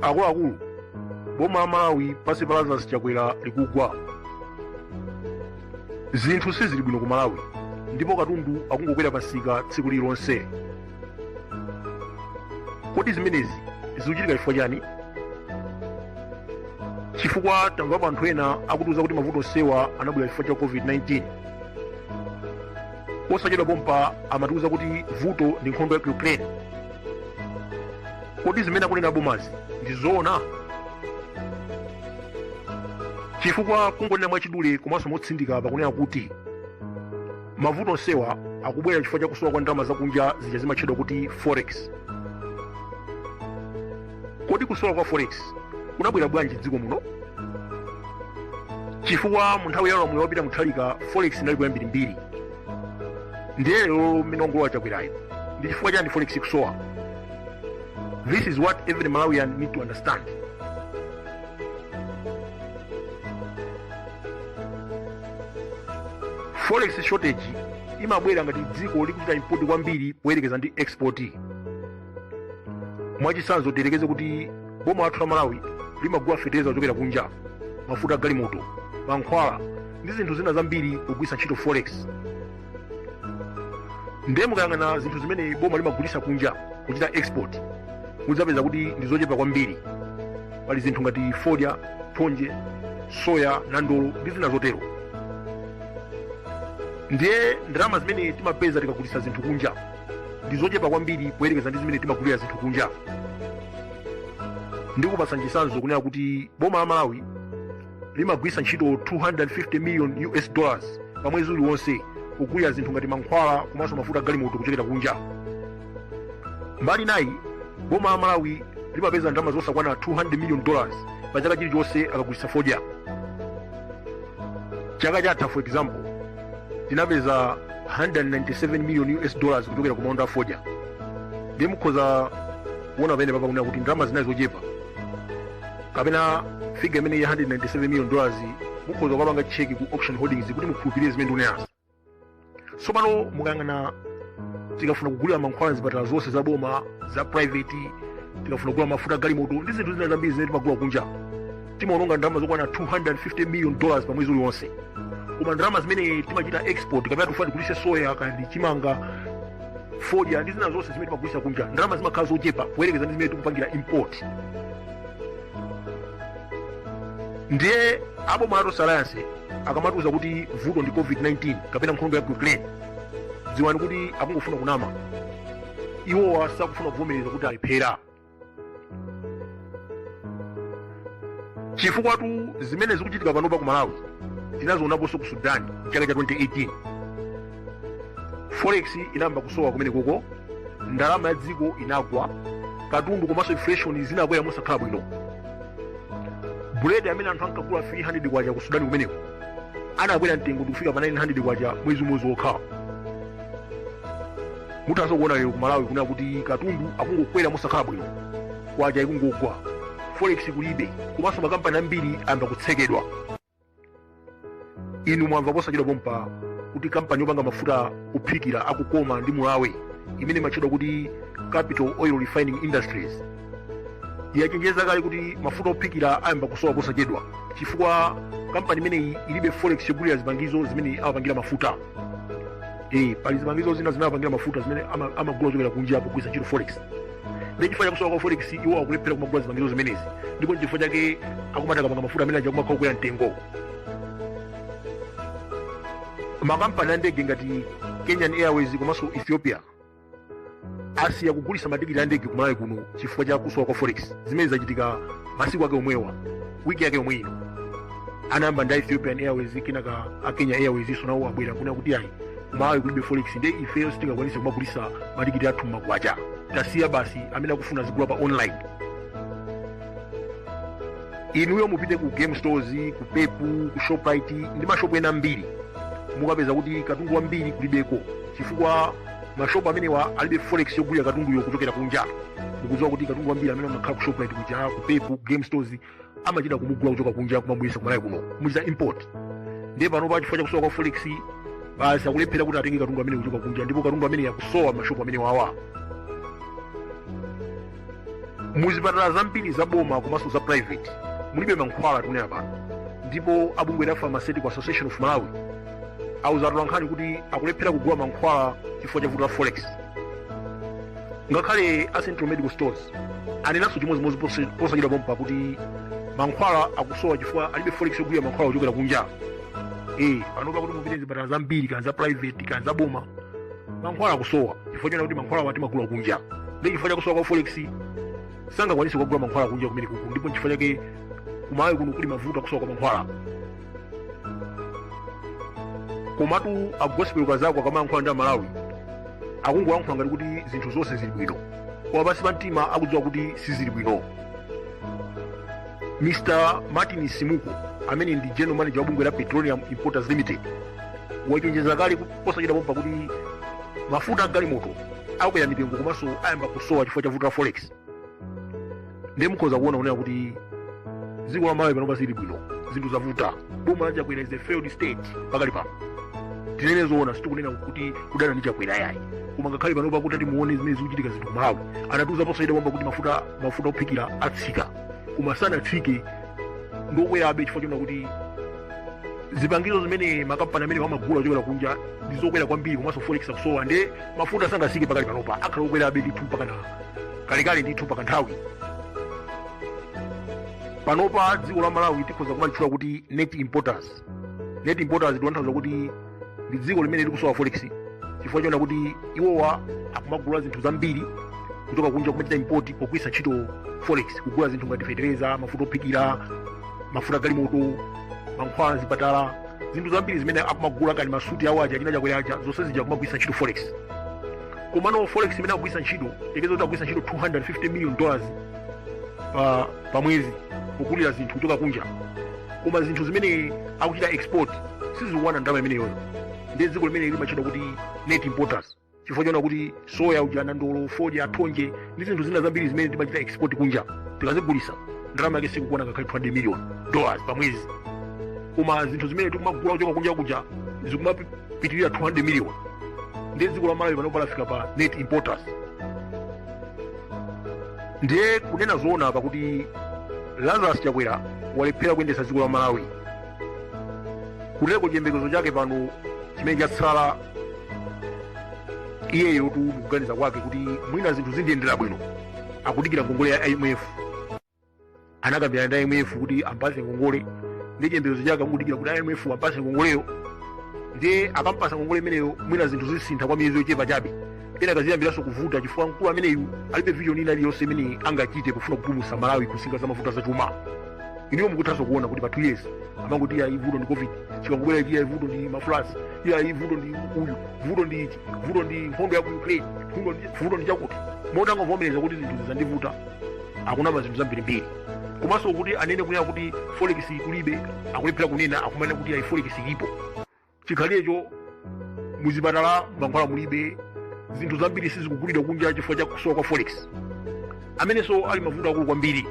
akuluakulu boma la Malawi pasi palaza chakwera likugwa. Zinthu sizili bwino ku Malawi ndipo katundu akungokwera pasika tsiku lilonse. Kodi zimenezi zikuchitika chifukwa chani? Chifukwa tamva anthu ena akutuza kuti mavuto onsewa anabwera chifukwa cha COVID-19. Osachedwa pompa amatiuza kuti vuto ndi nkhondo ya Ukraine. Kodi zimene akunena bomazi ndi zoona? Chifukwa kungonena mwachidule komanso motsindika pakunena kuti mavuto onsewa akubwera chifukwa cha kusowa kwa ndalama zakunja zija zimatchedwa kuti Forex. Kodi kusowa kwa Forex kunabwera bwanji dziko muno? Chifukwa mu nthawi ya ulamuliro wopita muthalika Forex inali kuyambirimbiri. Ndiye lero minongolo chakwerayo ndi chifukwa chani Forex kusowa? This is what every Malawian need to understand. Forex shortage imabwera ngati dziko likuchita import kwambiri poyerekeza ndi export. Mwachisanzo tiyerekeze kuti boma lathu la Malawi limagula fertilizer kuchokera kunja, mafuta galimoto, mankhwala ndi zinthu zina zambiri kugwiritsa ntchito Forex. Ndiye mukayang'ana zinthu zimene boma limagulitsa kunja kuchita export, mudzapeza kuti ndi zochepa kwambiri. Pali zinthu ngati fodya, thonje, soya, nandolo ndi zina zotero. Ndiye ndalama zimene timapeza tikagulitsa zinthu kunja ndi zochepa kwambiri poyerekeza ndi zimene timagulira zinthu kunja. Ndikupatsa chitsanzo kunena kuti boma la Malawi limagwiritsa ntchito $250 million pa mwezi uliwonse kugulira zinthu ngati mankhwala komanso mafuta galimoto kuchokera kunja. Mbali nayi boma la Malawi limapeza ndalama zosakwana $200 million pa chaka chilichonse akagulitsa fodya. Chaka chatha for example tinapeza $197 million kuchokera ku maunda fodya. Ndiye mukhoza kuona pamene papa kunena kuti ndalama zinayi zochepa kapena figure imene ya $197 million mukhoza kupanga cheki ku auction holdings kuti mukhulupirire zimene ndikunenazo. Tsopano mukayang'ana tikafuna kugulira mankhwala mzipatala zonse za boma za private, tikafuna kugula mafuta galimoto ndi zinthu zina zambiri zimene timagula kunja, timaononga ndalama zokwana $250 million pa mwezi uliwonse. Koma ndalama zimene timachita export kapena tufuna tigulitse soya kandi chimanga, fodya ndi zina zonse zimene timagulitsa kunja, ndalama zimakhala zochepa poyerekeza ndi zimene tikupangira import. Ndiye aboma lathu science akamatiuza kuti vuto ndi COVID-19 kapena nkhondo ya Ukraine, dziwani kuti akungofuna kunama. Iwowa sakufuna kuvomereza kuti alephera. Chifukwa tu zimene zikuchitika panopa ku Malawi tinazionaponso ku Sudan chaka cha 2018. Forex inayamba kusowa kumene koko, ndalama ya dziko inagwa, katundu komanso inflation zinakwera mosakhala bwino. Buledi amene anthu ankagula 300 kwacha ku Sudan kumeneko anakwera mtengo kufika pa 900 kwacha mwezi umodzi wokha. Muthanso kuona lero ku Malawi kunena kuti katundu akungokwera mosakhala bwino, kwacha ikungogwa, Forex kulibe, komanso makampani ambiri ayamba kutsekedwa. Inu mwamva posachedwa pompa kuti kampani yopanga mafuta ophikira akukoma ndi Malawi imene imatchedwa kuti Capital Oil Refining Industries yachenjeza kale kuti mafuta ophikira ayamba kusowa posachedwa chifukwa kampani imeneyi ilibe Forex yogulira zipangizo zimene amapangira mafuta. Pali zipangizo zina zinapangira mafuta zimene amagula kuchokera kunja kugwiritsa ntchito Forex. Ndi chifukwa cha kusowa kwa Forex iwo akulephera kumagula zipangizo zimenezi, ndipo chifukwa chake akumata kapanga mafuta amene aja kumakhala kukwera mtengo. Makampani a ndege ngati Kenyan Airways komanso Ethiopia asiya kugulitsa matikiti a ndege ku Malawi kuno chifukwa cha kusowa kwa Forex. Zimene zachitika masiku ake omwewa, wiki yake omwe ino. Anayamba ndi Ethiopian Airways kenaka a Kenya Airways iso nawo abwera kunena kuti ayi ku Malawi kulibe Forex, ndiye ifeyo sitingakwanise kumagulitsa matikiti athu m'magwacha, tasiya basi amene akufuna zigula pa online. Inuyo mupite ku game stores, ku Pep, ku Shoprite ndi mashopu ena ambiri, mukapeza kuti katundu wambiri kulibeko chifukwa mashopu amenewa alibe Forex yogulira katunduyo kuchokera kunja. Mukudziwa kuti katundu wambiri amene amakhala ku Shoprite kuja, ku Pep, game stores amachita kumugula kuchoka kunja kumabwisa ku Malawi kuno muchita import. Ndiye panopa chifukwa cha kusowa kwa Forex basi akulephera kuti atenge katundu amene kuchoka kunja, ndipo katundu amene yakusowa mashopu amene wawa. muzipatala zambiri za boma komanso za private mulibe mankhwala tunena pano, ndipo abungwe la Pharmaceutical Association of Malawi auza atolankhani kuti akulephera kugula mankhwala chifukwa cha vuto la Forex. Ngakhale a Central Medical Stores anenanso chimodzimodzi posachita pompa kuti mankhwala akusowa chifukwa alibe Forex yogulira mankhwala ochokera kunja. Panopa kuti mupite zipatala zambiri kana za private kana za boma mankhwala akusowa chifukwa chona kuti mankhwala wati magula kunja, ndi chifukwa cha kusowa kwa Forex sangakwanise kugula mankhwala kunja kumene kuku, ndipo chifukwa chake kumawe kuno kuli mavuto akusowa kwa mankhwala. Komatu agospel kazako akamankhwala ndi Malawi akungoyankhula ngati kuti zinthu zonse zili bwino, koma pansi pa mtima akudziwa kuti sizili bwino. Mr. Martin Simuko amene ndi general manager wa bungwe la Petroleum Importers Limited wachenjeza kale posachita pompa kuti mafuta agalimoto akukwera mitengo komanso ayamba kusowa chifukwa cha vuto la Forex. Ndiye mukhoza kuona kunena kuti dziko la Malawi panopa zili bwino, zinthu zavuta. Boma la Chakwera is a failed state pakali pano. Tinene zoona sitikunena kuti kudana ndi Chakwera yayi, koma ngakhale panopa kuti muone zimene zikuchitika zinthu Malawi. Anatiuza posachita pompa kuti mafuta ophikira atsika, koma sanatsike ndokwerabe chifukwa chona kuti zipangizo zimene makampani amene amagula ochokera kunja ndizokwera kwambiri, komanso Forex akusowa, ndi mafuta sangasike pakali panopa, akhala okwerabe ndithu mpaka kalekale ndithu mpaka nthawi. Panopa dziko la Malawi tikhoza kumalitchula kuti net importers. Net importers ndiwanthauza kuti ndi dziko limene likusowa Forex chifukwa chona kuti iwowa akumagula zinthu zambiri kutoka kunja kumachita import pogwiritsa ntchito Forex, kugula zinthu ngati fertilizer, mafuta ophikira, mafuta galimoto, mankhwala zipatala, zinthu zambiri zimene akumagula kani masuti awo aja china Chakwera aja zonse zija kumagwiritsa ntchito Forex. Komano Forex imene akugwiritsa ntchito tekeza kuti akugwiritsa ntchito $250 million pa mwezi kugulira zinthu kutoka kunja, koma zinthu zimene akuchita export sizikuwana ndalama imeneyoyo. Ndi dziko limene limachita kuti net importers chifukwa chona kuti soya uja nandolo, fodya, thonje ndi zinthu zina zambiri zimene timachita export kunja tikazigulisa ndalama yake sikukuona ngakhale $200 million pa mwezi, koma zinthu zimene tikumagula kuchoka kunja zikumapitirira $200 million. Ndi dziko la Malawi panopa lafika pa net importers. Ndiye kunena zoona pakuti Lazarus Chakwera walephera kuyendetsa dziko la Malawi. Kuteko chiyembekezo chake pano chimene chatsala iyeyo tu mukuganiza kwake kuti mwina zinthu zindiyendera bwino, akudikira ngongole ya IMF. Anakambirana ndi IMF kuti ampase ngongole, ndi chiyembekezo chake akudikira kuti IMF ampase ngongoleyo, ndiye akampasa ngongole imeneyo mwina zinthu zisintha kwa miyezi yochepa chabe. Ena kaziyambiranso kuvuta chifukwa mkulu ameneyu alibe vision ina iliyonse imene angachite kufuna kupulumutsa Malawi kusinga za mafuta zachuma. Iniwo mukuthanso kuona kuti pa 2 years amangoti iya ivuto ndi COVID, chikangobwera ichi iya ivuto ndi mafulasi, iya ivuto ndi uyu, vuto ndi ichi, vuto ndi nkhondo ya ku Ukraine, vuto ndi chakuti. Motangovomereza kuti zinthu zizandivuta akunama zinthu zambirimbiri. Komanso kuti anene kunena kuti Forex kulibe, akulephera kunena akumanena kuti Forex ilipo. Chikhalirecho muzipatala mankhwala mulibe, zinthu zambiri sizikugulidwa kunja chifukwa cha kusowa kwa Forex. Amenenso ali mavuto akulu kwambiri.